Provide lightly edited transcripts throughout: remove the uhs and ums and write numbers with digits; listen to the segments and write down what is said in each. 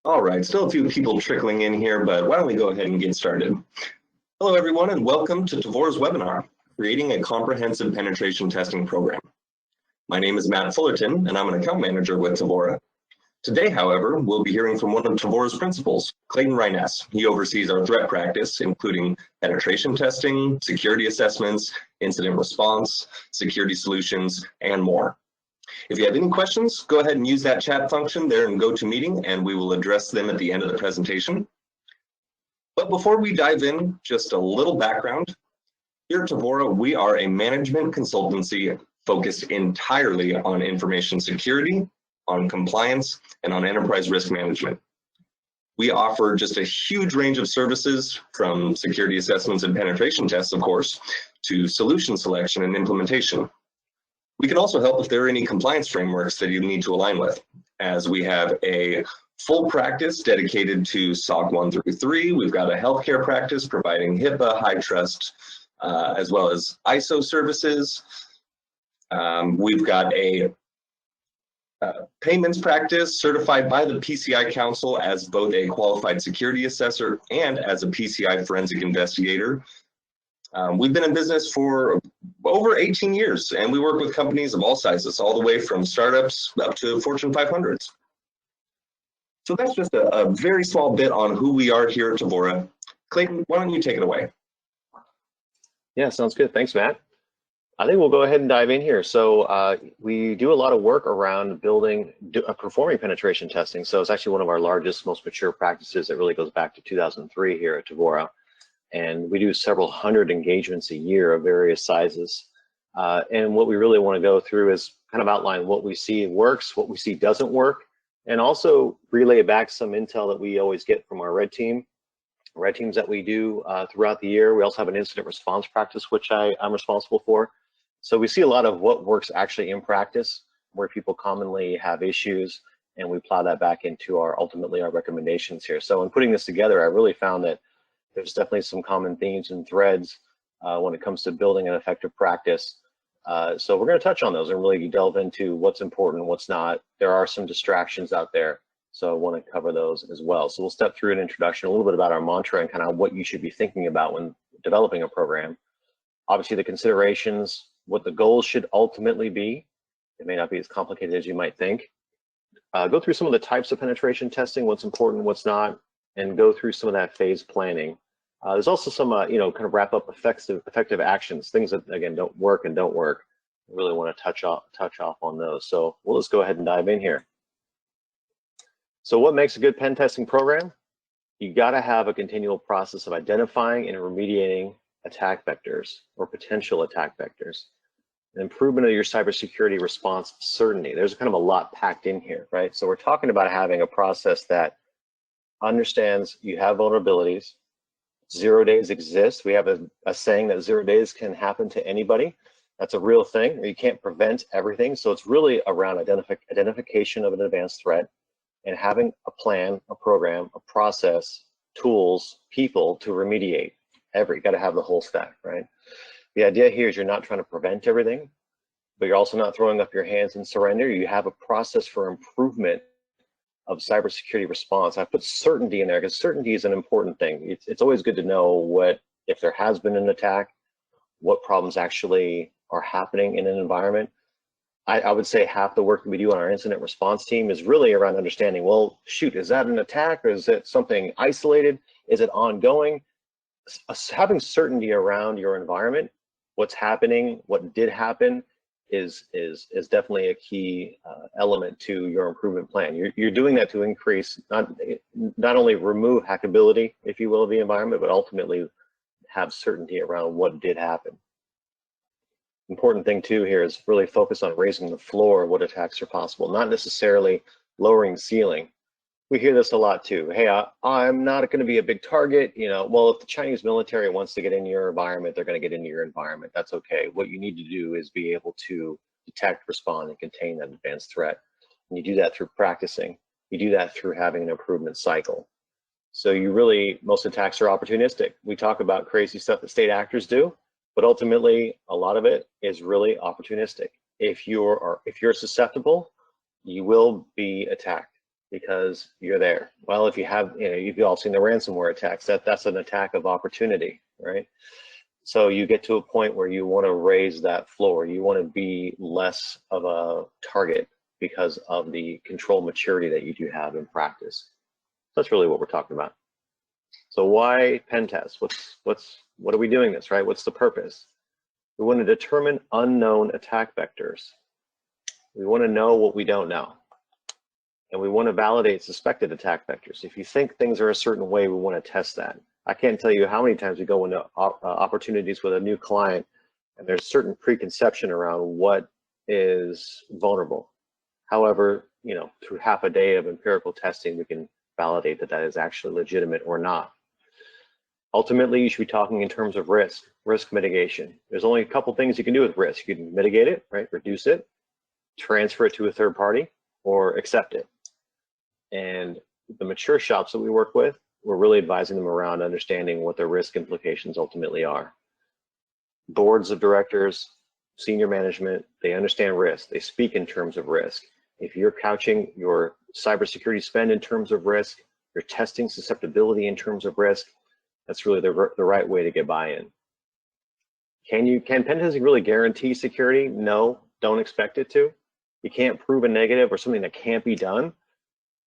All right, still a few people trickling in here, but why don't we go ahead and get started. Hello, everyone, and welcome to Tevora's webinar, Creating a Comprehensive Penetration Testing Program. My name is Matt Fullerton, and I'm an account manager with Tevora. Today, however, we'll be hearing from one of Tevora's principals, Clayton Ryness. He oversees our threat practice, including penetration testing, security assessments, incident response, security solutions, and more. If you have any questions, go ahead and use that chat function there in GoToMeeting, and we will address them at the end of the presentation. But before we dive in, just a little background. Here at Tevora, we are a management consultancy focused entirely on information security, on compliance, and on enterprise risk management. We offer just a huge range of services, from security assessments and penetration tests, of course, to solution selection and implementation. We can also help if there are any compliance frameworks that you need to align with, as we have a full practice dedicated to SOC 1 through 3. We've got a healthcare practice providing HIPAA, high trust, as well as ISO services. We've got a payments practice certified by the PCI Council as both a qualified security assessor and as a PCI forensic investigator. We've been in business for over 18 years, and we work with companies of all sizes, all the way from startups up to Fortune 500s. So that's just a very small bit on who we are here at Tevora. Clayton, why don't you take it away? Yeah, sounds good. Thanks, Matt. I think we'll go ahead and dive in here. So we do a lot of work around performing penetration testing. So it's actually one of our largest, most mature practices that really goes back to 2003 here at Tevora. And we do several hundred engagements a year of various sizes. And what we really want to go through is kind of outline what we see works, what we see doesn't work, and also relay back some intel that we always get from our red teams that we do throughout the year. We also have an incident response practice, which I'm responsible for. So we see a lot of what works actually in practice, where people commonly have issues, and we plow that back into ultimately our recommendations here. So in putting this together, I really found that there's definitely some common themes and threads when it comes to building an effective practice. So we're going to touch on those and really delve into what's important and what's not. There are some distractions out there, so I want to cover those as well. So we'll step through an introduction, a little bit about our mantra and kind of what you should be thinking about when developing a program. Obviously, the considerations, what the goals should ultimately be. It may not be as complicated as you might think. Go through some of the types of penetration testing, what's important, what's not, and go through some of that phase planning. There's also some, kind of wrap up effective actions, things that, again, don't work and don't work. I really want to touch off on those. So let's go ahead and dive in here. So what makes a good pen testing program? You got to have a continual process of identifying and remediating attack vectors or potential attack vectors. An improvement of your cybersecurity response certainty. There's kind of a lot packed in here, right? So we're talking about having a process that understands you have vulnerabilities. 0 days exist. We have a saying that 0 days can happen to anybody. That's a real thing. You can't prevent everything. So it's really around identification of an advanced threat and having a plan, a program, a process, tools, people to remediate. You got to have the whole stack, right? The idea here is you're not trying to prevent everything, but you're also not throwing up your hands and surrender. You have a process for improvement of cybersecurity response. I put certainty in there because certainty is an important thing. It's always good to know if there has been an attack, what problems actually are happening in an environment. I would say half the work that we do on our incident response team is really around understanding, well, shoot, is that an attack or is it something isolated? Is it ongoing? Having certainty around your environment, what's happening, what did happen, is definitely a key element to your improvement plan. You're doing that to increase, not only remove hackability, if you will, of the environment, but ultimately have certainty around what did happen. Important thing too here is really focus on raising the floor of what attacks are possible, not necessarily lowering the ceiling. We hear this a lot too. Hey, I'm not going to be a big target. Well, if the Chinese military wants to get into your environment, they're going to get into your environment. That's okay. What you need to do is be able to detect, respond, and contain that advanced threat. And you do that through practicing. You do that through having an improvement cycle. So most attacks are opportunistic. We talk about crazy stuff that state actors do, but ultimately a lot of it is really opportunistic. If you're susceptible, you will be attacked. because you're there. Well, if you have, you've all seen the ransomware attacks, that's an attack of opportunity, right? So you get to a point where you want to raise that floor. You want to be less of a target because of the control maturity that you do have in practice. That's really what we're talking about. So why pen test? What are we doing this, right? What's the purpose? We want to determine unknown attack vectors. We want to know what we don't know. And we want to validate suspected attack vectors. If you think things are a certain way, we want to test that. I can't tell you how many times we go into opportunities with a new client and there's certain preconception around what is vulnerable. However, through half a day of empirical testing, we can validate that that is actually legitimate or not. Ultimately, you should be talking in terms of risk mitigation. There's only a couple things you can do with risk. You can mitigate it, right? Reduce it, transfer it to a third party, or accept it. And the mature shops that we work with, we're really advising them around understanding what the risk implications ultimately are. Boards of directors, senior management, they understand risk. They speak in terms of risk. If you're couching your cybersecurity spend in terms of risk, your testing susceptibility in terms of risk, that's really the right way to get buy-in. Can pen testing really guarantee security? No, don't expect it to. You can't prove a negative or something that can't be done.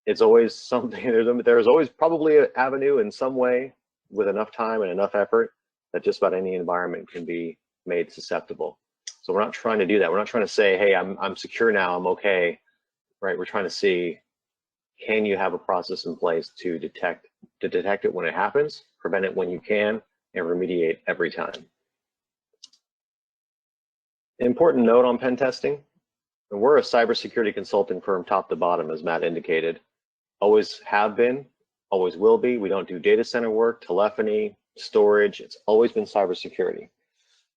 It's always something, there's always probably an avenue in some way with enough time and enough effort that just about any environment can be made susceptible. So we're not trying to do that. We're not trying to say, hey, I'm secure now, I'm okay, right? We're trying to see, can you have a process in place to detect it when it happens, prevent it when you can, and remediate every time. Important note on pen testing, we're a cybersecurity consulting firm top to bottom, as Matt indicated. Always have been, always will be. We don't do data center work, telephony, storage. It's always been cybersecurity.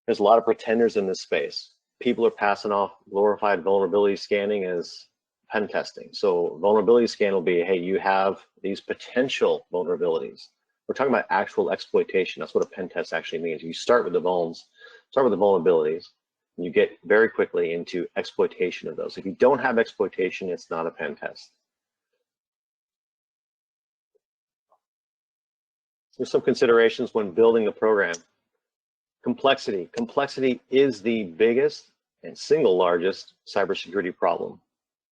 There's a lot of pretenders in this space. People are passing off glorified vulnerability scanning as pen testing. So vulnerability scan will be, hey, you have these potential vulnerabilities. We're talking about actual exploitation. That's what a pen test actually means. You start with the vulnerabilities, and you get very quickly into exploitation of those. If you don't have exploitation, it's not a pen test. There's some considerations when building the program. Complexity. Complexity is the biggest and single largest cybersecurity problem.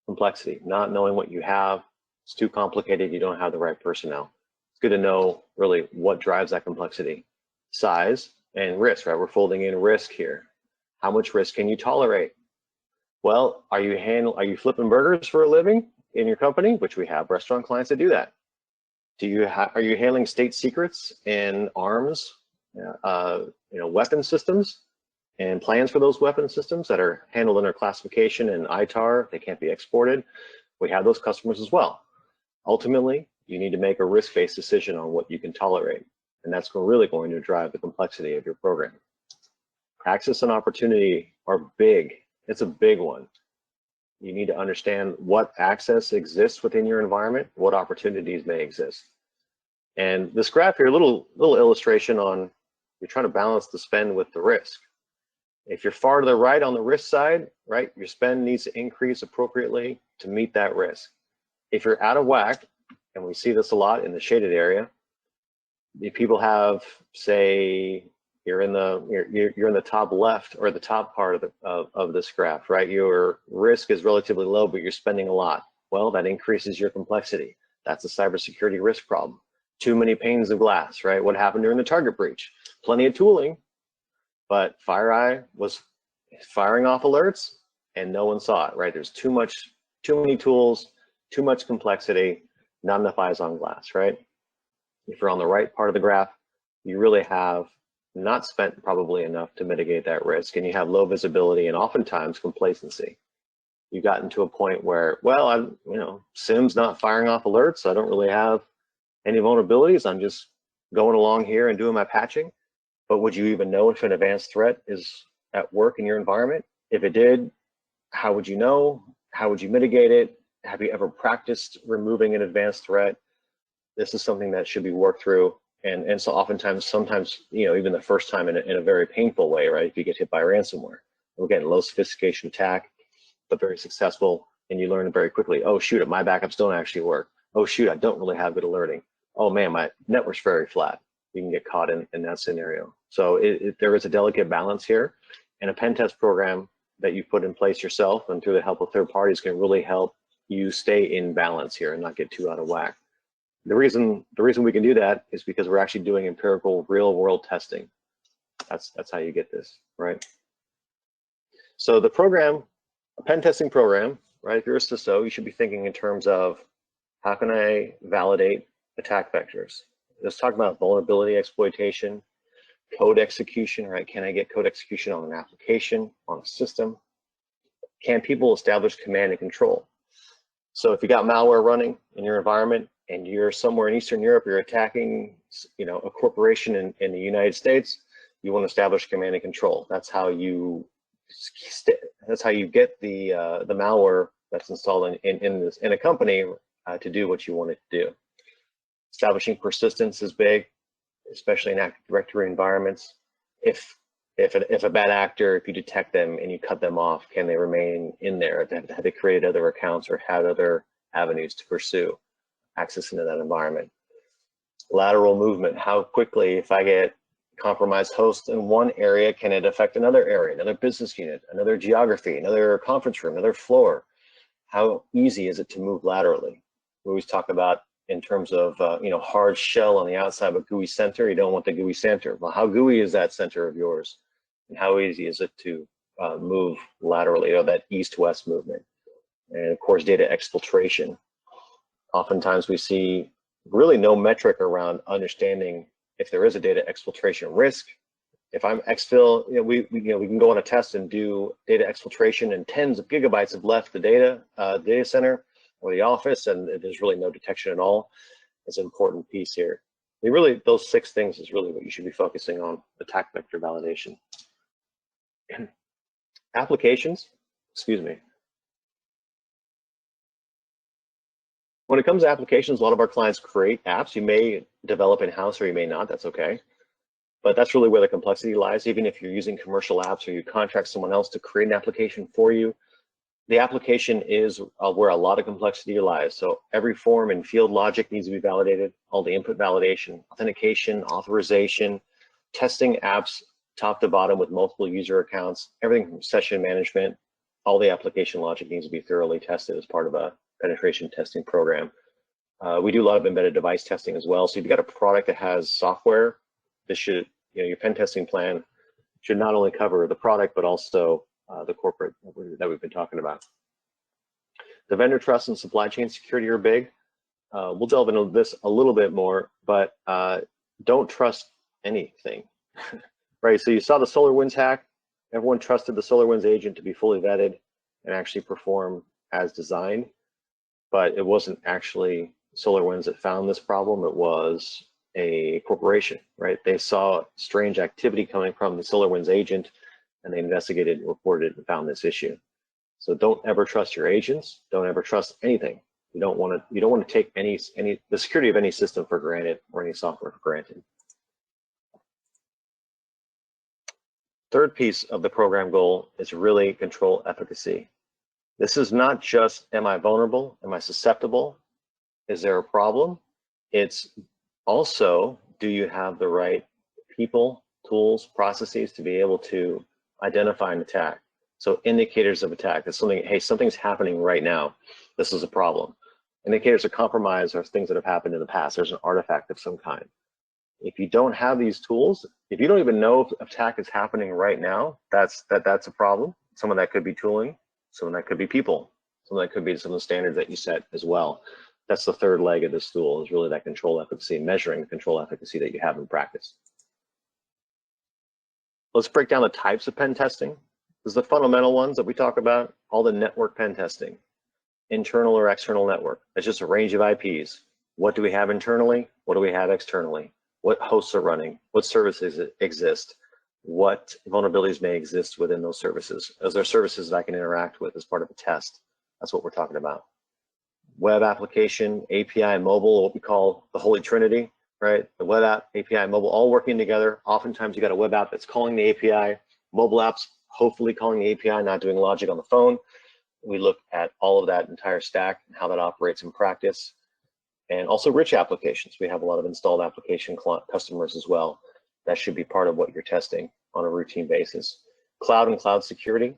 Complexity, not knowing what you have. It's too complicated, you don't have the right personnel. It's good to know really what drives that complexity. Size and risk, right? We're folding in risk here. How much risk can you tolerate? Well, are you flipping burgers for a living in your company? Which we have restaurant clients that do that. Are you handling state secrets and arms, weapon systems and plans for those weapon systems that are handled under classification and ITAR? They can't be exported. We have those customers as well. Ultimately, you need to make a risk-based decision on what you can tolerate, and that's really going to drive the complexity of your program. Access and opportunity are big. It's a big one. You need to understand what access exists within your environment, what opportunities may exist. And this graph here, a little illustration on, you're trying to balance the spend with the risk. If you're far to the right on the risk side, right, your spend needs to increase appropriately to meet that risk. If you're out of whack, and we see this a lot in the shaded area, if people have, say, you're in the top left or the top part of this graph, right? Your risk is relatively low, but you're spending a lot. Well, that increases your complexity. That's a cybersecurity risk problem. Too many panes of glass, right? What happened during the target breach? Plenty of tooling, but FireEye was firing off alerts and no one saw it, right? There's too many tools, too much complexity, not enough eyes on glass, right? If you're on the right part of the graph, you really have not spent probably enough to mitigate that risk, and you have low visibility and oftentimes complacency. You've gotten to a point where, well, SIM's not firing off alerts, so I don't really have any vulnerabilities. I'm just going along here and doing my patching. But would you even know if an advanced threat is at work in your environment? If it did, how would you know? How would you mitigate it? Have you ever practiced removing an advanced threat? This is something that should be worked through. And so sometimes, even the first time in a very painful way, right? If you get hit by ransomware, again, low sophistication attack, but very successful. and you learn very quickly, oh shoot, my backups don't actually work. Oh shoot, I don't really have good alerting. Oh man, my network's very flat. You can get caught in that scenario. So there is a delicate balance here, and a pen test program that you put in place yourself and through the help of third parties can really help you stay in balance here and not get too out of whack. The reason we can do that is because we're actually doing empirical real world testing. That's how you get this, right? So the program, a pen testing program, right? If you're a CISO, you should be thinking in terms of how can I validate attack vectors? Let's talk about vulnerability exploitation, code execution, right? Can I get code execution on an application, on a system? Can people establish command and control? So if you got malware running in your environment and you're somewhere in Eastern Europe, you're attacking, a corporation in the United States, you want to establish command and control. That's how you get the malware that's installed in a company to do what you want it to do. Establishing persistence is big, especially in Active Directory environments. If a bad actor, if you detect them and you cut them off, can they remain in there? Have they created other accounts or had other avenues to pursue access into that environment? Lateral movement, how quickly, if I get compromised hosts in one area, can it affect another area, another business unit, another geography, another conference room, another floor? How easy is it to move laterally? We always talk about in terms of hard shell on the outside, but GUI center. You don't want the GUI center. Well, how GUI is that center of yours? And how easy is it to move laterally, that east-west movement? And of course, data exfiltration. Oftentimes we see really no metric around understanding if there is a data exfiltration risk. If I'm exfil, we can go on a test and do data exfiltration, and tens of gigabytes have left the data center or the office, and there's really no detection at all. It's an important piece here. Those 6 things is really what you should be focusing on: attack vector validation. Applications, excuse me. When it comes to applications, a lot of our clients create apps. You may develop in-house or you may not, that's okay. But that's really where the complexity lies. Even if you're using commercial apps or you contract someone else to create an application for you, the application is where a lot of complexity lies. So every form and field logic needs to be validated, all the input validation, authentication, authorization, testing apps top to bottom with multiple user accounts, everything from session management, all the application logic needs to be thoroughly tested as part of a penetration testing program. We do a lot of embedded device testing as well. So if you've got a product that has software, this should, your pen testing plan should not only cover the product, but also the corporate that we've been talking about. The vendor trust and supply chain security are big. We'll delve into this a little bit more, but don't trust anything, right? So you saw the SolarWinds hack. Everyone trusted the SolarWinds agent to be fully vetted and actually perform as designed, but it wasn't actually SolarWinds that found this problem. It was a corporation, right? They saw strange activity coming from the SolarWinds agent, and they investigated, reported, and found this issue. So don't ever trust your agents. Don't ever trust anything. You don't want to take the security of any system for granted or any software for granted. Third piece of the program goal is really control efficacy. This is not just, am I vulnerable? Am I susceptible? Is there a problem? It's also, do you have the right people, tools, processes to be able to identify an attack? So indicators of attack is something, hey, something's happening right now. This is a problem. Indicators of compromise are things that have happened in the past. There's an artifact of some kind. If you don't have these tools, if you don't even know if attack is happening right now, that's a problem. Some of that could be tooling, some of that could be people, some of that could be some of the standards that you set as well. That's the third leg of the stool, is really that control efficacy, measuring the control efficacy that you have in practice. Let's break down the types of pen testing. This is the fundamental ones that we talk about, all the network pen testing, internal or external network. It's just a range of IPs. What do we have internally? What do we have externally? What hosts are running? What services exist? What vulnerabilities may exist within those services? Is there services that I can interact with as part of a test? That's what we're talking about. Web application, API, and mobile, what we call the Holy Trinity, right? The web app, API, and mobile, all working together. Oftentimes you got a web app that's calling the API, mobile apps hopefully calling the API, not doing logic on the phone. We look at all of that entire stack and how that operates in practice, and also rich applications. We have a lot of installed application customers as well. That should be part of what you're testing on a routine basis. Cloud and cloud security,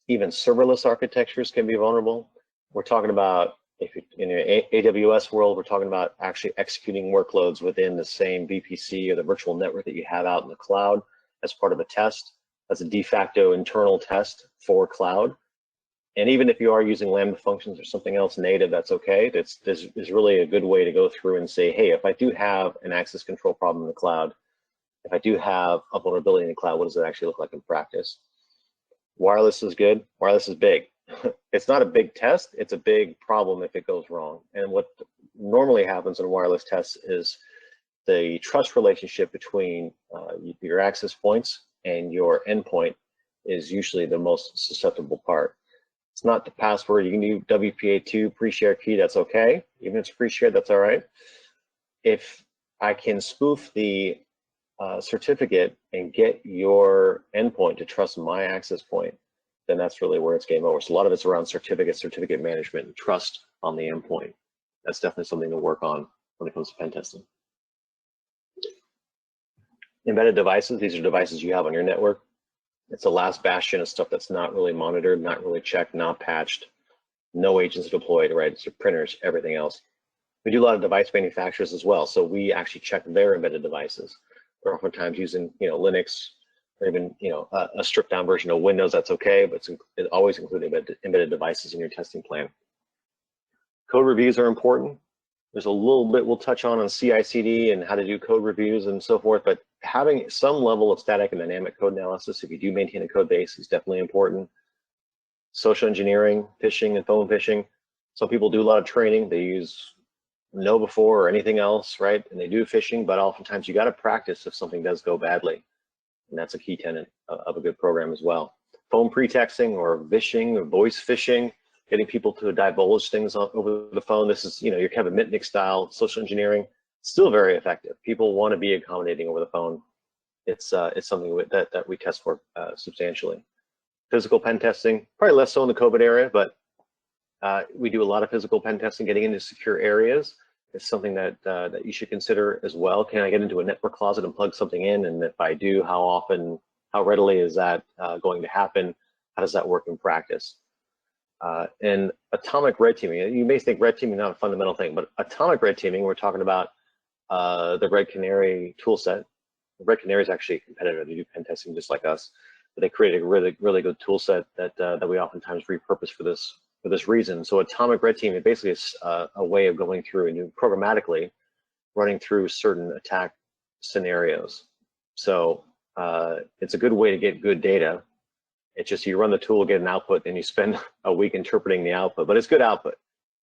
even serverless architectures can be vulnerable. We're talking about, if you're in an AWS world, we're talking about actually executing workloads within the same VPC or the virtual network that you have out in the cloud as part of a test. That's a de facto internal test for cloud. And even if you are using Lambda functions or something else native, that's okay. This is really a good way to go through and say, hey, if I do have an access control problem in the cloud, if I do have a vulnerability in the cloud, what does it actually look like in practice? Wireless is good. Wireless is big. It's not a big test. It's a big problem if it goes wrong. And what normally happens in wireless tests is the trust relationship between your access points and your endpoint is usually the most susceptible part. It's not the password. You can do WPA2 pre-shared key, that's okay. Even if it's pre-shared, that's all right. If I can spoof the certificate and get your endpoint to trust my access point, then that's really where it's game over. So a lot of it's around certificate management, and trust on the endpoint. That's definitely something to work on when it comes to pen testing. Embedded devices, these are devices you have on your network. It's the last bastion of stuff that's not really monitored, not really checked, not patched, no agents deployed, right? It's your printers, everything else. We do a lot of device manufacturers as well, so we actually check their embedded devices. They're oftentimes using, Linux, or even, a stripped down version of Windows. That's okay, but it always include embedded devices in your testing plan. Code reviews are important. There's a little bit we'll touch on CI/CD and how to do code reviews and so forth, but having some level of static and dynamic code analysis, if you do maintain a code base, is definitely important. Social engineering, phishing and phone phishing. Some people do a lot of training. They use KnowBe4 or anything else, right? And they do phishing, but oftentimes you got to practice if something does go badly. And that's a key tenet of a good program as well. Phone pretexting or vishing or voice phishing, getting people to divulge things over the phone. This is, your Kevin Mitnick style social engineering. Still very effective. People want to be accommodating over the phone. It's something that we test for substantially. Physical pen testing, probably less so in the COVID area, but we do a lot of physical pen testing. Getting into secure areas is something that you should consider as well. Can I get into a network closet and plug something in? And if I do, how often, how readily is that going to happen? How does that work in practice? And atomic red teaming. You may think red teaming is not a fundamental thing, but atomic red teaming, we're talking about the Red Canary tool set. Red Canary is actually a competitor. They do pen testing just like us, but they created a really good tool set that we oftentimes repurpose for this reason. So atomic red teaming basically is a way of going through and programmatically running through certain attack scenarios. So it's a good way to get good data. It's just you run the tool, get an output, and you spend a week interpreting the output, but it's good output.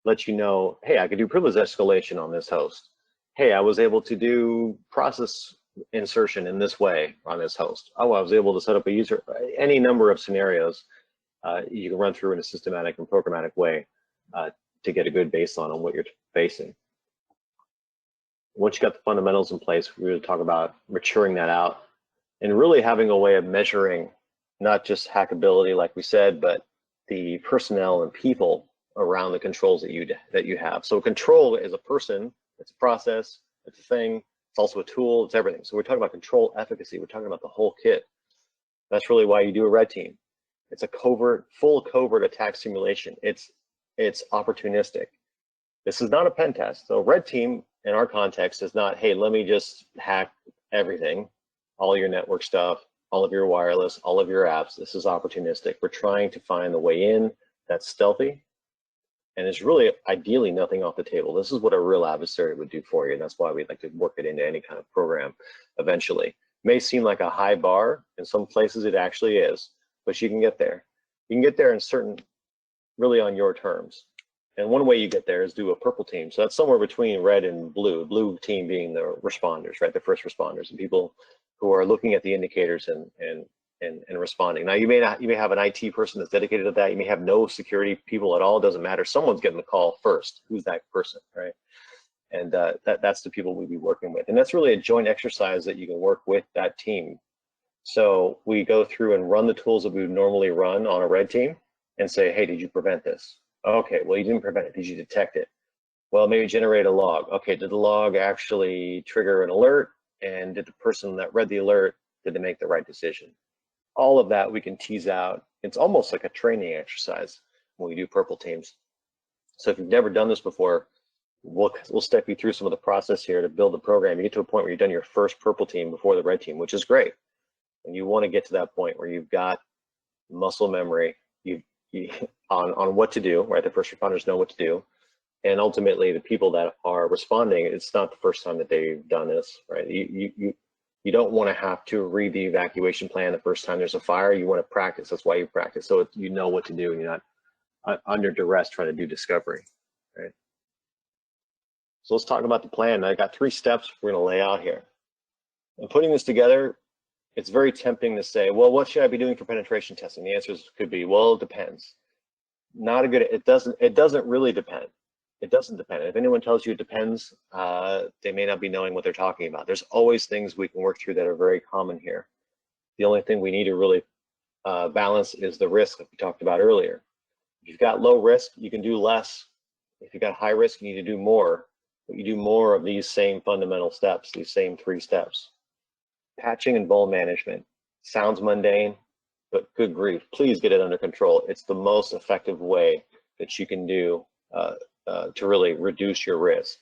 Lets you know, hey, I could do privilege escalation on this host. Hey, I was able to do process insertion in this way on this host. Oh, I was able to set up a user, any number of scenarios you can run through in a systematic and programmatic way to get a good baseline on what you're facing. Once you got the fundamentals in place, we're going to talk about maturing that out and really having a way of measuring not just hackability, like we said, but the personnel and people around the controls that you have. So control is a person, it's a process, it's a thing, it's also a tool, it's everything. So we're talking about control efficacy, we're talking about the whole kit. That's really why you do a red team. It's a full covert attack simulation. It's opportunistic. This is not a pen test. So red team in our context is not, hey, let me just hack everything, all your network stuff, all of your wireless, all of your apps. This is opportunistic. We're trying to find the way in that's stealthy, and it's really ideally nothing off the table. This is what a real adversary would do for you, and that's why we'd like to work it into any kind of program eventually. It may seem like a high bar. In some places it actually is, but you can get there. You can get there in certain, really on your terms. And one way you get there is do a purple team. So that's somewhere between red and blue. Blue team being the responders, right? The first responders and people who are looking at the indicators and responding. Now you may have an IT person that's dedicated to that. You may have no security people at all. It doesn't matter. Someone's getting the call first. Who's that person, right? And that's the people we'd be working with. And that's really a joint exercise that you can work with that team. So we go through and run the tools that we would normally run on a red team. and say, hey, did you prevent this? Okay, well, you didn't prevent it. Did you detect it? Well, maybe generate a log. Okay, did the log actually trigger an alert? And did the person that read the alert, did they make the right decision? All of that we can tease out. It's almost like a training exercise when we do purple teams. So if you've never done this before, we'll step you through some of the process here to build the program. You get to a point where you've done your first purple team before the red team, which is great. And you want to get to that point where you've got muscle memory on what to do, right? The first responders know what to do. And ultimately, the people that are responding, it's not the first time that they've done this, right? You don't want to have to read the evacuation plan the first time there's a fire. You want to practice. That's why you practice. So you know what to do and you're not under duress trying to do discovery, right? So let's talk about the plan. I got 3 steps we're going to lay out here. And putting this together, it's very tempting to say, well, what should I be doing for penetration testing? The answers could be, well, it depends. Not a good, it doesn't really depend. It doesn't depend. If anyone tells you it depends, they may not be knowing what they're talking about. There's always things we can work through that are very common here. The only thing we need to really balance is the risk that we talked about earlier. If you've got low risk, you can do less. If you've got high risk, you need to do more. But you do more of these same fundamental steps, these same 3 steps. Patching and vuln management. Sounds mundane, but good grief, please get it under control. It's the most effective way that you can do to really reduce your risk.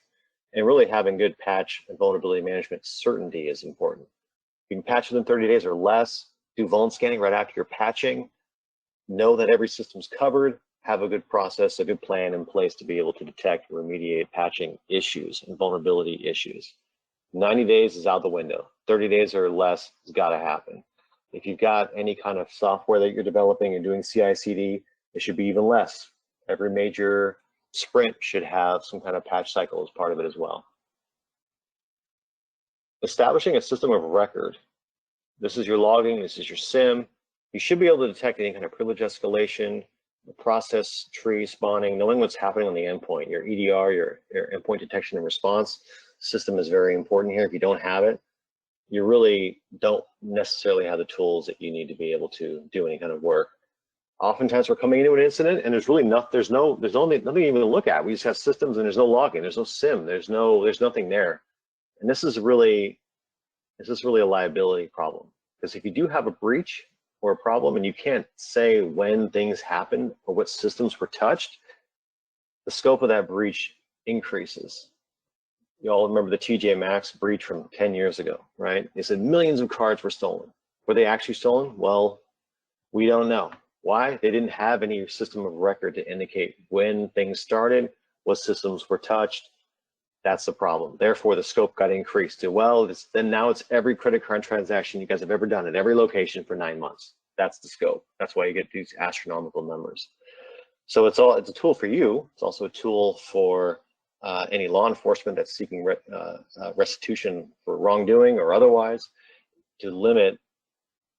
And really having good patch and vulnerability management certainty is important. You can patch within 30 days or less, do vuln scanning right after you're patching, know that every system's covered, have a good process, a good plan in place to be able to detect and remediate patching issues and vulnerability issues. 90 days is out the window. 30 days or less has got to happen. If you've got any kind of software that you're developing and doing CI/CD, it should be even less. Every major sprint should have some kind of patch cycle as part of it as well. Establishing a system of record. This is your logging, this is your SIM. You should be able to detect any kind of privilege escalation, the process tree spawning, knowing what's happening on the endpoint. Your EDR, your endpoint detection and response system is very important here. If you don't have it, you really don't necessarily have the tools that you need to be able to do any kind of work. Oftentimes we're coming into an incident and there's really there's nothing even to look at. We just have systems and there's no logging, there's no SIM, there's nothing there. And this is really a liability problem. Because if you do have a breach or a problem and you can't say when things happened or what systems were touched, the scope of that breach increases. You all remember the TJ Maxx breach from 10 years ago, right? They said millions of cards were stolen. Were they actually stolen? Well, we don't know. Why? They didn't have any system of record to indicate when things started, what systems were touched. That's the problem. Therefore, the scope got increased to, well, then now it's every credit card transaction you guys have ever done at every location for 9 months. That's the scope. That's why you get these astronomical numbers. So it's a tool for you. It's also a tool for any law enforcement that's seeking restitution for wrongdoing or otherwise, to limit,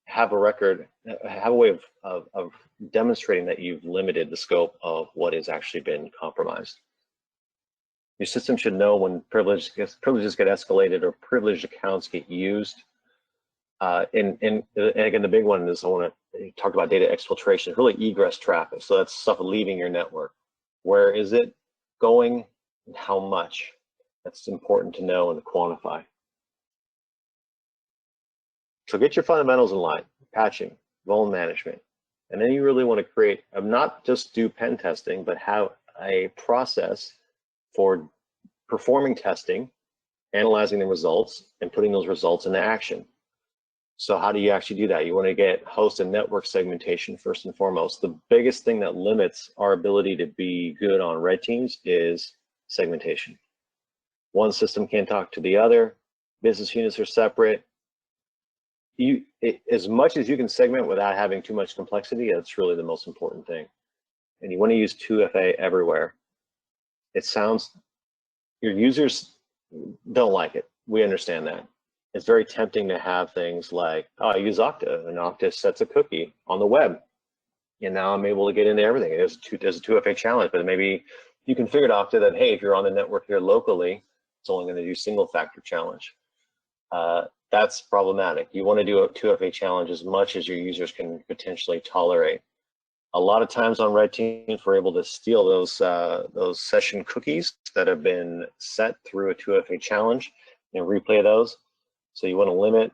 have a record, have a way of demonstrating that you've limited the scope of what has actually been compromised. Your system should know when privileges get escalated or privileged accounts get used. And again, the big one is, I want to talk about data exfiltration, really egress traffic. So that's stuff leaving your network. Where is it going and how much? That's important to know and to quantify. So get your fundamentals in line, patching, vuln management. And then you really want to create, not just do pen testing, but have a process for performing testing, analyzing the results, and putting those results into action. So how do you actually do that? You want to get host and network segmentation first and foremost. The biggest thing that limits our ability to be good on red teams is segmentation. One system can't talk to the other. Business units are separate. As much as you can segment without having too much complexity, that's really the most important thing. And you want to use 2FA everywhere. It sounds, your users don't like it. We understand that. It's very tempting to have things like, oh, I use Okta, and Okta sets a cookie on the web. And now I'm able to get into everything. There's a 2FA challenge, but maybe you configured Okta that, hey, if you're on the network here locally, it's only going to do single factor challenge. That's problematic. You want to do a 2FA challenge as much as your users can potentially tolerate. A lot of times on red teams, we're able to steal those session cookies that have been set through a 2FA challenge and replay those. So you want to limit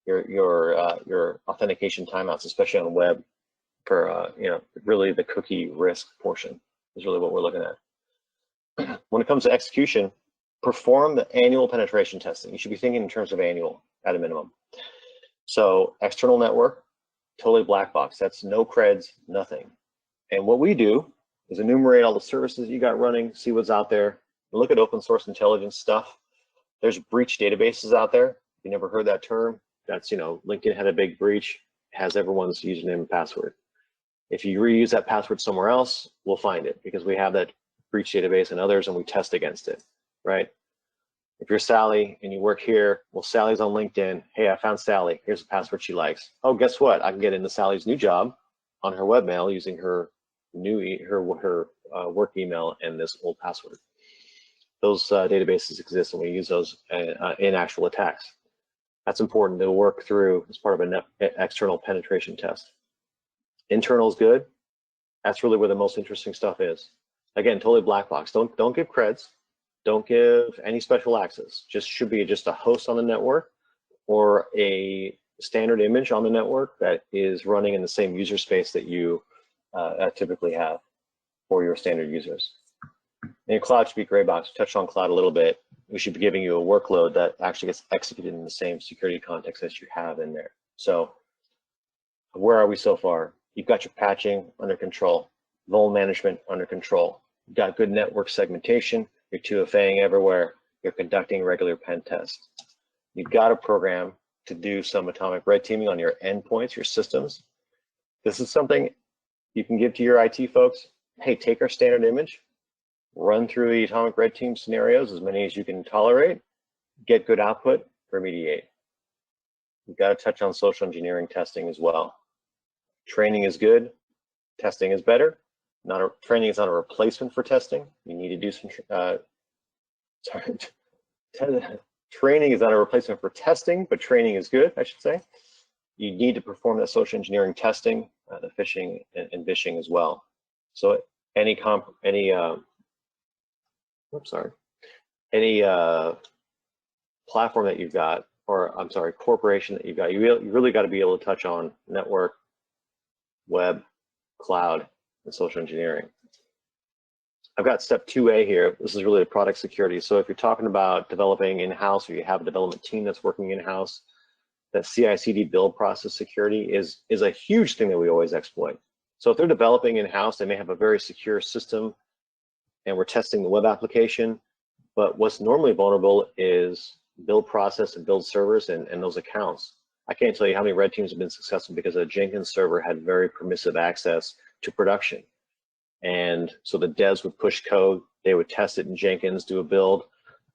your authentication timeouts, especially on web, for really the cookie risk portion is really what we're looking at. When it comes to execution, perform the annual penetration testing. You should be thinking in terms of annual at a minimum. So external network, totally black box. That's no creds, nothing. And what we do is enumerate all the services you got running, see what's out there, and look at open source intelligence stuff. There's breach databases out there. If you never heard that term, that's, LinkedIn had a big breach, has everyone's username and password. If you reuse that password somewhere else, we'll find it because we have that breach database and others, and we test against it, right? If you're Sally and you work here, well, Sally's on LinkedIn. Hey, I found Sally. Here's a password she likes. Oh, guess what? I can get into Sally's new job on her webmail using her work email and this old password. Those databases exist, and we use those in actual attacks. That's important to work through as part of an external penetration test. Internal is good. That's really where the most interesting stuff is. Again, totally black box. Don't give creds. Don't give any special access. Should be just a host on the network or a standard image on the network that is running in the same user space that you typically have for your standard users. And your cloud should be gray box. We touched on cloud a little bit. We should be giving you a workload that actually gets executed in the same security context that you have in there. So where are we so far? You've got your patching under control, vuln management under control. You've got good network segmentation. You're 2FAing everywhere. You're conducting regular pen tests. You've got a program to do some atomic red teaming on your endpoints, your systems. This is something you can give to your IT folks. Hey, take our standard image, run through the atomic red team scenarios, as many as you can tolerate, get good output, remediate. You've got to touch on social engineering testing as well. Training is good, testing is better. Training is not a replacement for testing. You need to do some, training is not a replacement for testing, but training is good, I should say. You need to perform that social engineering testing, the phishing and vishing as well. So any platform that you've got, or I'm sorry, corporation that you've got, you really got to be able to touch on network, web, cloud, and social engineering. I've got step 2A here. This is really the product security. So if you're talking about developing in-house, or you have a development team that's working in-house, that CI/CD build process security is a huge thing that we always exploit. So if they're developing in-house, they may have a very secure system, and we're testing the web application. But what's normally vulnerable is build process and build servers and those accounts. I can't tell you how many red teams have been successful because a Jenkins server had very permissive access to production. And so the devs would push code, they would test it in Jenkins, do a build,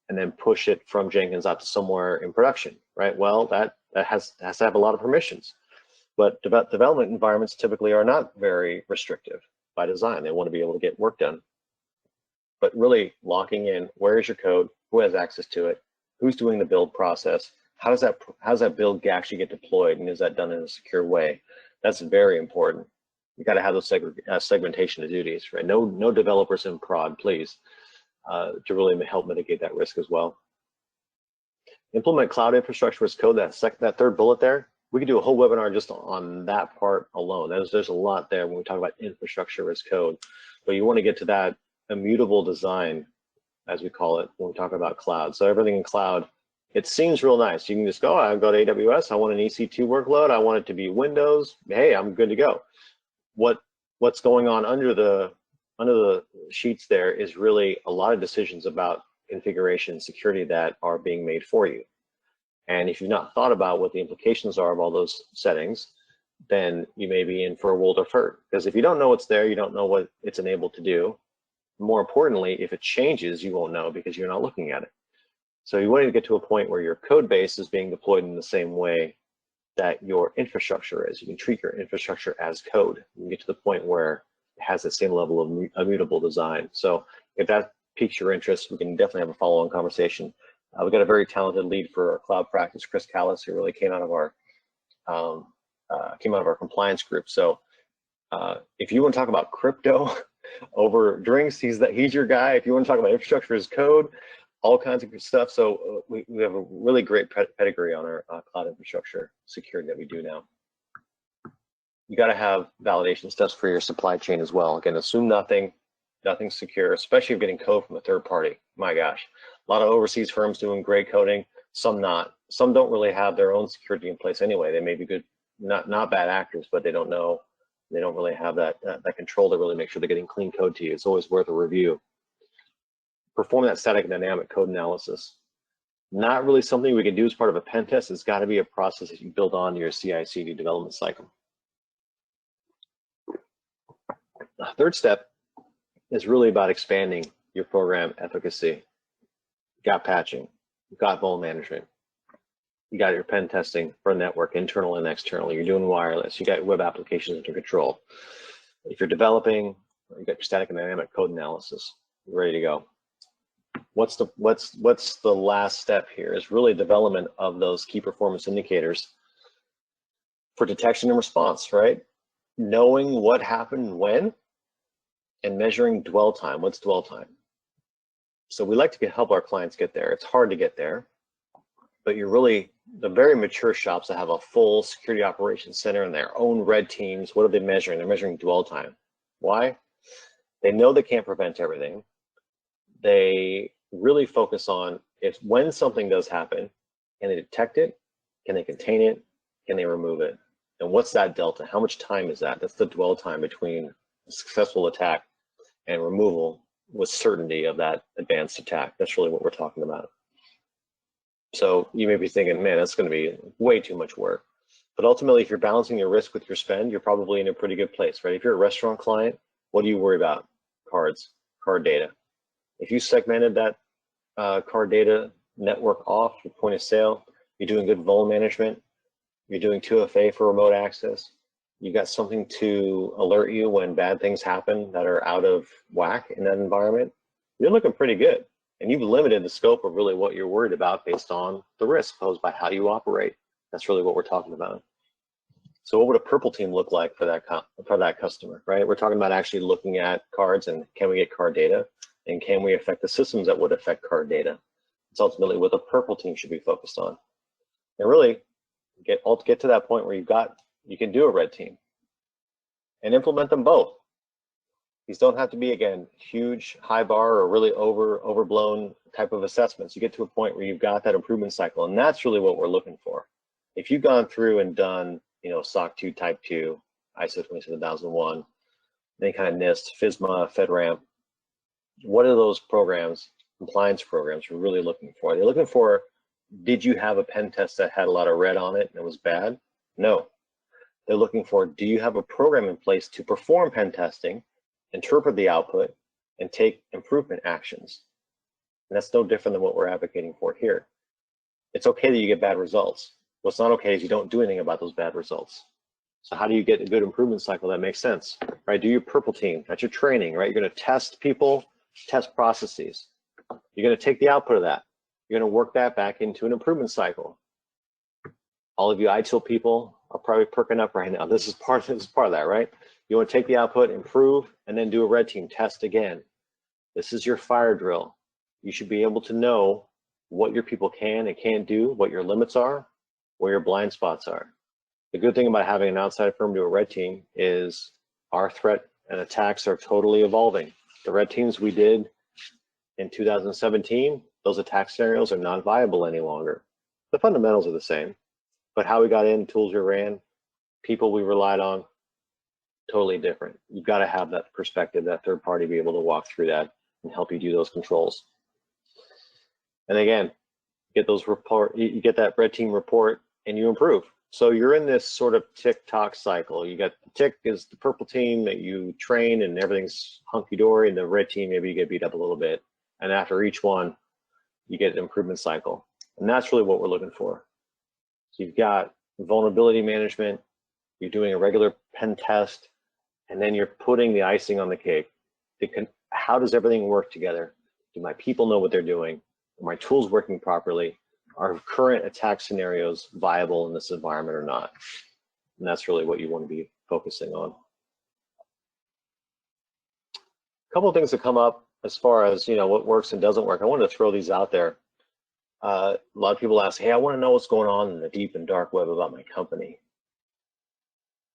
and then push it from Jenkins out to somewhere in production, right? Well, that has to have a lot of permissions. But development environments typically are not very restrictive by design. They want to be able to get work done. But really locking in, where is your code, who has access to it, who's doing the build process, how does that build actually get deployed, and is that done in a secure way? That's very important. You got to have those segmentation of duties, right? No developers in prod, please, to really help mitigate that risk as well. Implement cloud infrastructure as code. That third bullet there, we could do a whole webinar just on that part alone. There's a lot there when we talk about infrastructure as code, but you want to get to that immutable design, as we call it, when we talk about cloud. So everything in cloud, it seems real nice. You can just go, I go to AWS, I want an EC2 workload, I want it to be Windows, hey, I'm good to go. What's going on under the sheets there is really a lot of decisions about configuration and security that are being made for you. And if you've not thought about what the implications are of all those settings, then you may be in for a world of hurt. Because if you don't know what's there, you don't know what it's enabled to do. More importantly, if it changes, you won't know because you're not looking at it. So you want to get to a point where your code base is being deployed in the same way that your infrastructure is. You can treat your infrastructure as code. You can get to the point where it has the same level of immutable design. So if that piques your interest, we can definitely have a follow-on conversation. We've got a very talented lead for our cloud practice, Chris Callis, who really came out of our compliance group. So If you want to talk about crypto over drinks, he's your guy. If you want to talk about infrastructure as code, all kinds of good stuff. So we have a really great pedigree on our cloud infrastructure security that we do now. You got to have validation steps for your supply chain as well. Again, assume nothing's secure, especially if you're getting code from a third party. My gosh, a lot of overseas firms doing great coding, some not. Some don't really have their own security in place anyway. They may be good, not bad actors, but they don't know. They don't really have that control to really make sure they're getting clean code to you. It's always worth a review. Perform that static and dynamic code analysis. Not really something we can do as part of a pen test. It's got to be a process that you build on your CI/CD development cycle. The third step is really about expanding your program efficacy. You got patching, you got vuln management, you got your pen testing for network, internal and external. You're doing wireless. You got web applications under control. If you're developing, you got your static and dynamic code analysis. You're ready to go. What's the last step here is really development of those key performance indicators for detection and response, right? Knowing what happened when and measuring dwell time. What's dwell time? So we like to help our clients get there. It's hard to get there, but you're really, the very mature shops that have a full security operations center and their own red teams, what are they measuring? They're measuring dwell time. Why? They know they can't prevent everything. They really focus on when something does happen, can they detect it? Can they contain it? Can they remove it? And what's that delta? How much time is that? That's the dwell time between a successful attack and removal with certainty of that advanced attack. That's really what we're talking about. So you may be thinking, man, that's going to be way too much work. But ultimately, if you're balancing your risk with your spend, you're probably in a pretty good place, right? If you're a restaurant client, what do you worry about? Cards, card data. If you segmented that card data network off your point of sale, you're doing good vuln management, you're doing 2FA for remote access, you got something to alert you when bad things happen that are out of whack in that environment, you're looking pretty good. And you've limited the scope of really what you're worried about based on the risk posed by how you operate. That's really what we're talking about. So what would a purple team look like for that customer, right? We're talking about actually looking at cards and can we get card data? And can we affect the systems that would affect card data? It's ultimately what the purple team should be focused on. And really get to that point where you can do a red team and implement them both. These don't have to be, again, huge, high bar or really overblown type of assessments. You get to a point where you've got that improvement cycle, and that's really what we're looking for. If you've gone through and done, SOC 2 Type 2, ISO 27001, any kind of NIST, FISMA, FedRAMP, what are those programs, compliance programs, we're really looking for? They're looking for, did you have a pen test that had a lot of red on it and it was bad? No. They're looking for, do you have a program in place to perform pen testing, interpret the output, and take improvement actions? And that's no different than what we're advocating for here. It's okay that you get bad results. What's not okay is you don't do anything about those bad results. So how do you get a good improvement cycle that makes sense, right? Do your purple team, that's your training, right? You're gonna test people, test processes. You're gonna take the output of that. You're gonna work that back into an improvement cycle. All of you ITIL people are probably perking up right now. This is part of that, right? You want to take the output, improve, and then do a red team test again. This is your fire drill. You should be able to know what your people can and can't do, what your limits are, where your blind spots are. The good thing about having an outside firm do a red team is our threat and attacks are totally evolving. The red teams we did in 2017, those attack scenarios are not viable any longer. The fundamentals are the same, but how we got in, tools we ran, people we relied on, totally different. You've got to have that perspective, that third party be able to walk through that and help you do those controls. And again, you get that red team report and you improve. So you're in this sort of tick-tock cycle. You got the tick is the purple team that you train and everything's hunky-dory, and the red team, maybe you get beat up a little bit. And after each one, you get an improvement cycle. And that's really what we're looking for. So you've got vulnerability management, you're doing a regular pen test, and then you're putting the icing on the cake. How does everything work together? Do my people know what they're doing? Are my tools working properly? Are current attack scenarios viable in this environment or not? And that's really what you want to be focusing on. couple of things that come up as far as what works and doesn't work. I wanted to throw these out there. A lot of people ask, hey, I want to know what's going on in the deep and dark web about my company.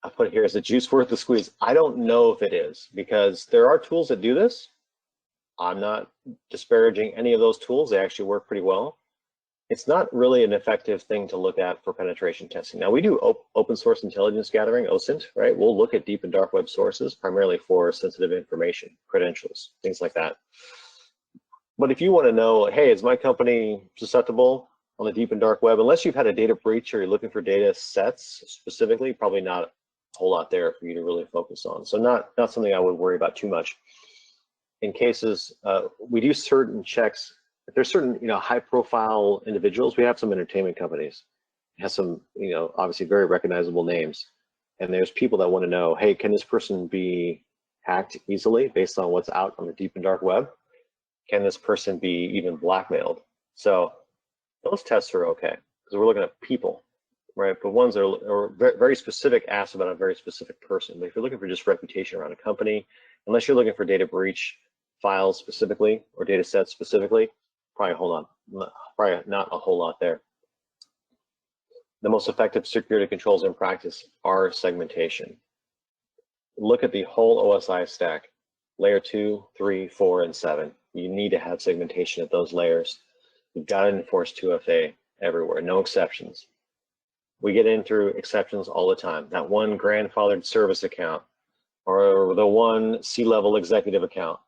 I put it here, is the juice worth the squeeze? I don't know if it is, because there are tools that do this. I'm not disparaging any of those tools. They actually work pretty well. It's not really an effective thing to look at for penetration testing. Now, we do open source intelligence gathering, OSINT, right? We'll look at deep and dark web sources, primarily for sensitive information, credentials, things like that. But if you want to know, hey, is my company susceptible on the deep and dark web? Unless you've had a data breach or you're looking for data sets specifically, probably not a whole lot there for you to really focus on. So not something I would worry about too much. In cases, we do certain checks. If there's certain, high-profile individuals, we have some entertainment companies. It has some, obviously very recognizable names. And there's people that want to know, hey, can this person be hacked easily based on what's out on the deep and dark web? Can this person be even blackmailed? So those tests are okay, because we're looking at people, right? But ones that are very specific, asked about a very specific person. But if you're looking for just reputation around a company, unless you're looking for data breach files specifically or data sets specifically, probably not a whole lot there. The most effective security controls in practice are segmentation. Look at the whole OSI stack, layer 2, 3, 4, and 7. You need to have segmentation at those layers. You've got to enforce 2FA everywhere, no exceptions. We get in through exceptions all the time. That one grandfathered service account or the one C-level executive account,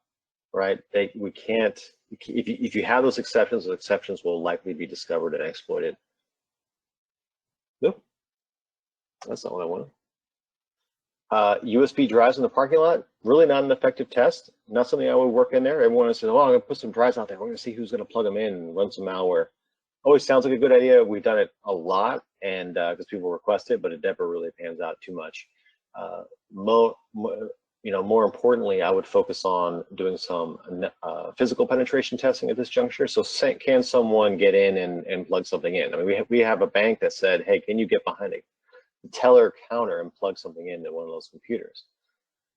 right? We can't, if you have those exceptions will likely be discovered and exploited. Nope, that's not what I wanted. USB drives in the parking lot, really not an effective test. Not something I would work in there. Everyone says, oh, I'm gonna put some drives out there. We're gonna see who's gonna plug them in and run some malware. Always sounds like a good idea. We've done it a lot, and because people request it, but it never really pans out too much. More importantly, I would focus on doing some physical penetration testing at this juncture. So can someone get in and plug something in? I mean, we have a bank that said, hey, can you get behind a teller counter and plug something into one of those computers?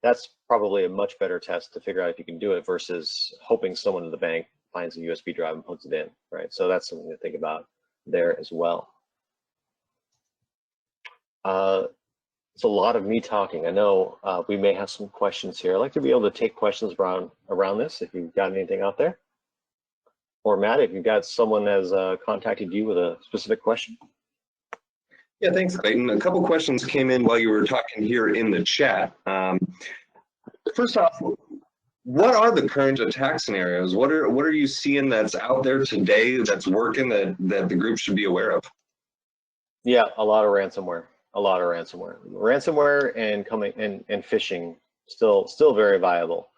That's probably a much better test to figure out if you can do it versus hoping someone in the bank finds a USB drive and plugs it in, right? So that's something to think about there as well. It's a lot of me talking. I know we may have some questions here. I'd like to be able to take questions around this if you've got anything out there. Or Matt, if you've got someone has contacted you with a specific question. Yeah, thanks, Clayton. A couple questions came in while you were talking here in the chat. First off, what are the current attack scenarios? What are you seeing that's out there today that's working that the group should be aware of? Yeah, a lot of ransomware. Ransomware and phishing still very viable.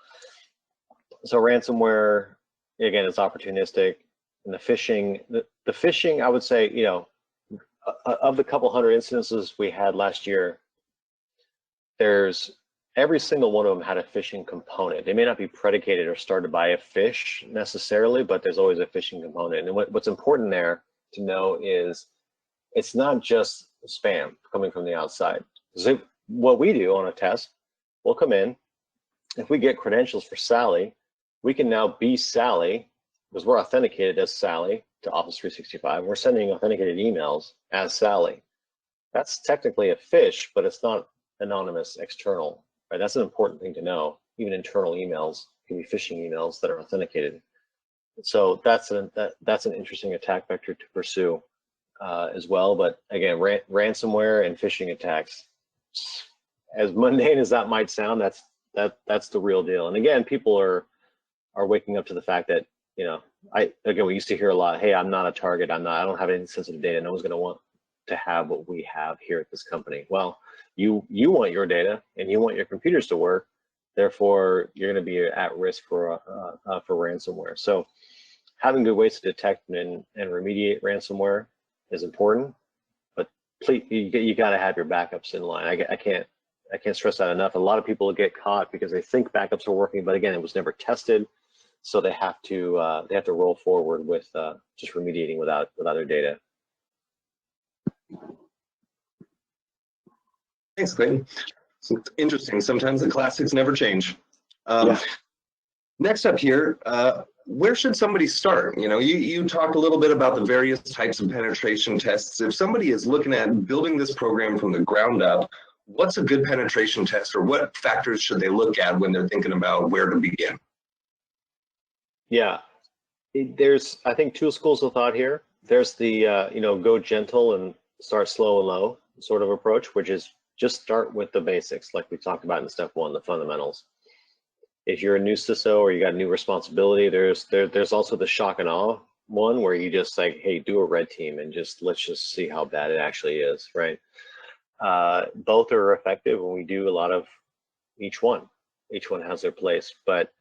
So ransomware, again, is opportunistic, and the phishing, I would say, of the couple hundred incidences we had last year, every single one of them had a phishing component. They may not be predicated or started by a phish necessarily, but there's always a phishing component. And what's important there to know is it's not just spam coming from the outside. So what we do on a test, we'll come in. If we get credentials for Sally, we can now be Sally because we're authenticated as Sally to Office 365. We're sending authenticated emails as Sally. That's technically a phish, but it's not anonymous external, right? That's an important thing to know. Even internal emails can be phishing emails that are authenticated. So that's an interesting attack vector to pursue as well. But again, ransomware and phishing attacks, as mundane as that might sound, that's the real deal. And again, people are waking up to the fact that, we used to hear a lot, hey, I'm not a target, I don't have any sensitive data, no one's going to want to have what we have here at this company. Well, you want your data and you want your computers to work, therefore you're going to be at risk for ransomware. So having good ways to detect and remediate ransomware is important, but please, you got to have your backups in line. I can't stress that enough. A lot of people get caught because they think backups are working, but again, it was never tested. So they have to roll forward with just remediating without their data. Thanks, Clayton. It's interesting. Sometimes the classics never change. Yeah. Next up here, where should somebody start? You know, you talked a little bit about the various types of penetration tests. If somebody is looking at building this program from the ground up, what's a good penetration test, or what factors should they look at when they're thinking about where to begin? Yeah, there's, I think, two schools of thought here. There's the, you know, go gentle and start slow and low sort of approach, which is just start with the basics, like we talked about in step one, the fundamentals. If you're a new CISO or you got a new responsibility, there's also the shock and awe one where you just like, hey, do a red team and let's just see how bad it actually is, right? Both are effective, and we do a lot of each one. Each one has their place, but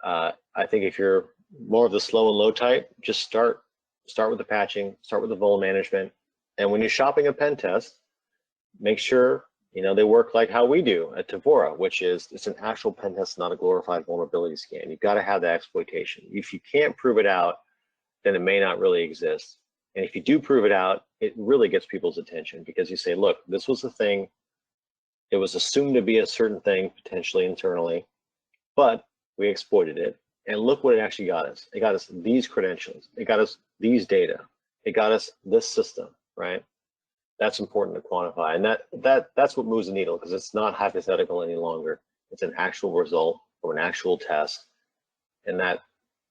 I think if you're more of the slow and low type, just start with the patching, start with the vuln management, and when you're shopping a pen test, make sure you know they work like how we do at Tevora, which is it's an actual pen test, not a glorified vulnerability scan. You've got to have the exploitation. If you can't prove it out, then it may not really exist. And if you do prove it out, it really gets people's attention because you say, look, this was the thing. It was assumed to be a certain thing, potentially internally, but we exploited it. And look what it actually got us. It got us these credentials. It got us these data. It got us this system, right? That's important to quantify. And that's what moves the needle, because it's not hypothetical any longer. It's an actual result or an actual test. And that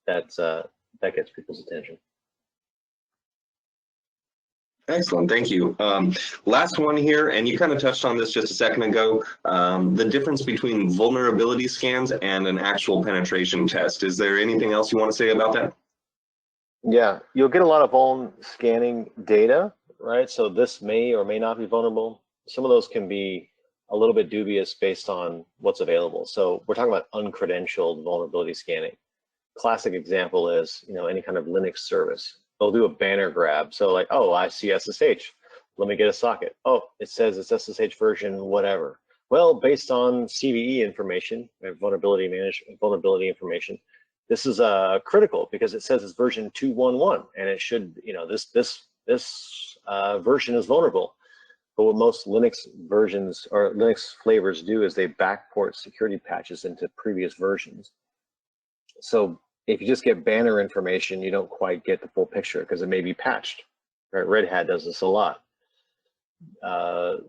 gets people's attention. Excellent, thank you. Last one here, and you kind of touched on this just a second ago, the difference between vulnerability scans and an actual penetration test. Is there anything else you want to say about that? Yeah, you'll get a lot of vuln scanning data, right? So this may or may not be vulnerable. Some of those can be a little bit dubious based on what's available. So we're talking about uncredentialed vulnerability scanning. Classic example is, you know, any kind of Linux service. They'll do a banner grab. So like, oh, I see SSH. Let me get a socket. Oh, it says it's SSH version whatever. Well, based on CVE information, vulnerability information, this is critical because it says it's version 2.1.1, and it should, you know, this version is vulnerable. But what most Linux versions or Linux flavors do is they backport security patches into previous versions. So if you just get banner information, you don't quite get the full picture because it may be patched. Right? Red Hat does this a lot, and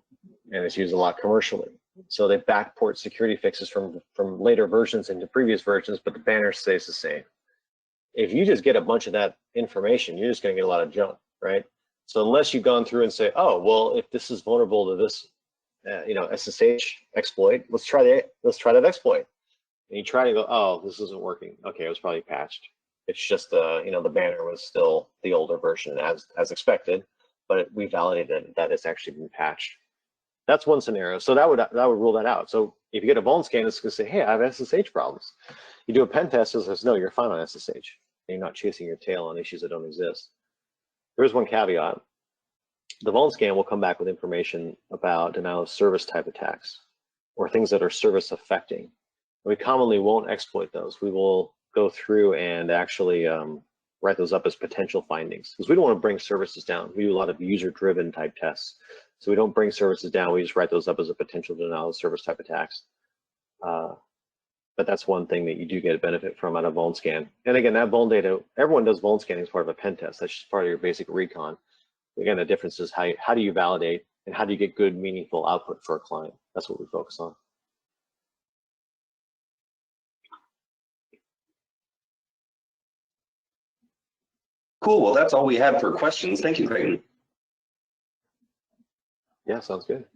it's used a lot commercially. So they backport security fixes from later versions into previous versions, but the banner stays the same. If you just get a bunch of that information, you're just going to get a lot of junk, right? So unless you've gone through and say, oh, well, if this is vulnerable to this, you know, SSH exploit, let's try that exploit. And you try to go, oh, this isn't working. Okay, it was probably patched. It's just you know, the banner was still the older version as expected, but we validated that it's actually been patched. That's one scenario. So that would rule that out. So if you get a vuln scan, it's going to say, hey, I have SSH problems. You do a pen test, it says, no, you're fine on SSH. And you're not chasing your tail on issues that don't exist. There's one caveat. The vuln scan will come back with information about denial of service type attacks or things that are service affecting. We commonly won't exploit those. We will go through and actually write those up as potential findings because we don't want to bring services down. We do a lot of user-driven type tests. So we don't bring services down. We just write those up as a potential denial of service type attacks. But that's one thing that you do get a benefit from out of vuln scan. And again, that vuln data, everyone does vuln scanning as part of a pen test. That's just part of your basic recon. Again, the difference is how do you validate and how do you get good, meaningful output for a client? That's what we focus on. Cool, well, that's all we have for questions. Thank you, Clayton. Yeah, sounds good.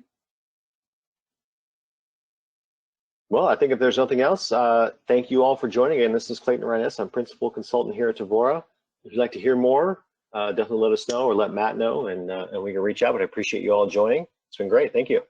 Well, I think if there's nothing else, thank you all for joining. And this is Clayton Reines. I'm Principal Consultant here at Tevora. If you'd like to hear more, definitely let us know or let Matt know, and we can reach out. But I appreciate you all joining. It's been great. Thank you.